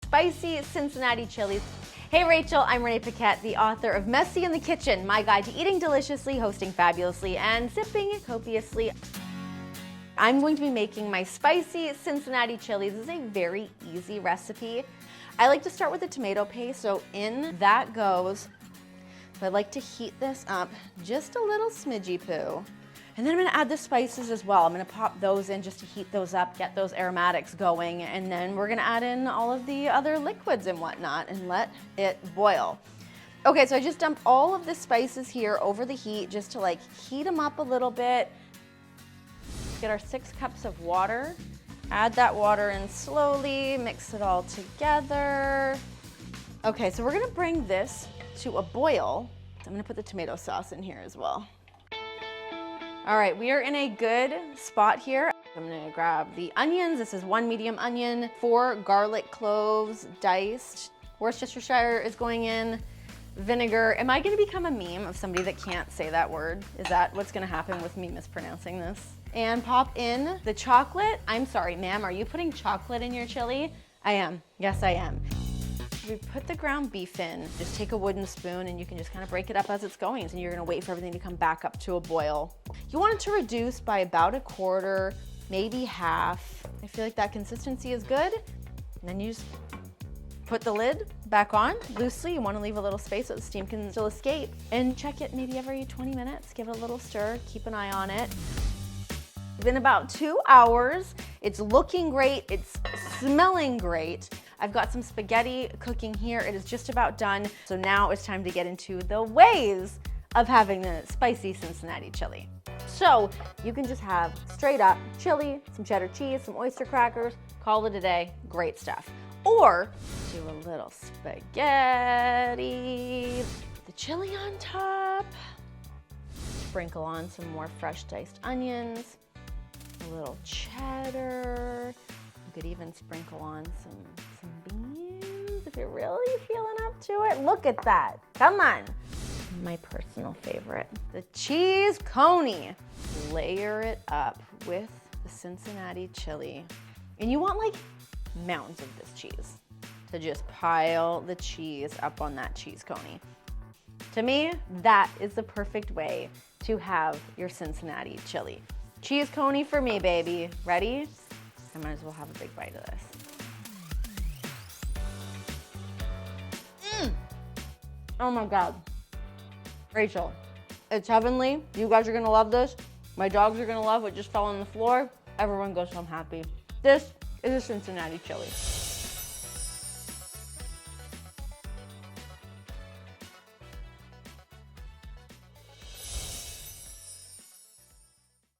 spicy Cincinnati chilies. Hey Rachel, I'm Renee Paquette, the author of Messy in the Kitchen, my guide to eating deliciously, hosting fabulously, and sipping copiously. I'm going to be making my spicy Cincinnati chilies. This is a very easy recipe. I like to start with the tomato paste, so in that goes. So I like to heat this up just a little smidgy poo. And then I'm gonna add the spices as well. I'm gonna pop those in just to heat those up, get those aromatics going, and then we're gonna add in all of the other liquids and whatnot and let it boil. Okay, so I just dumped all of the spices here over the heat just to like heat them up a little bit. Get our 6 cups of water. Add that water in slowly, mix it all together. Okay, so we're gonna bring this to a boil. I'm gonna put the tomato sauce in here as well. All right, we are in a good spot here. I'm gonna grab the onions. This is 1 medium onion, 4 garlic cloves diced. Worcestershire is going in. Vinegar. Am I gonna become a meme of somebody that can't say that word? Is that what's gonna happen with me mispronouncing this? And pop in the chocolate. I'm sorry, ma'am, are you putting chocolate in your chili? I am, yes I am. We put the ground beef in. Just take a wooden spoon and you can just kind of break it up as it's going. So you're gonna wait for everything to come back up to a boil. You want it to reduce by about 1/4, maybe half. I feel like that consistency is good. And then you just put the lid back on loosely. You wanna leave a little space so the steam can still escape. And check it maybe every 20 minutes. Give it a little stir, keep an eye on it. It's been about 2 hours. It's looking great, it's smelling great. I've got some spaghetti cooking here. It is just about done. So now it's time to get into the ways of having the spicy Cincinnati chili. So you can just have straight up chili, some cheddar cheese, some oyster crackers, call it a day, great stuff. Or do a little spaghetti, the chili on top, sprinkle on some more fresh diced onions, a little cheddar. You could even sprinkle on some beans if you're really feeling up to it. Look at that, come on. My personal favorite, the cheese coney. Layer it up with the Cincinnati chili. And you want like mounds of this cheese. So just pile the cheese up on that cheese coney. To me, that is the perfect way to have your Cincinnati chili. Cheese coney for me, baby. Ready? I might as well have a big bite of this. Oh my God. Rachel, it's heavenly. You guys are gonna love this. My dogs are gonna love what just fell on the floor. Everyone goes home happy. This is a Cincinnati chili.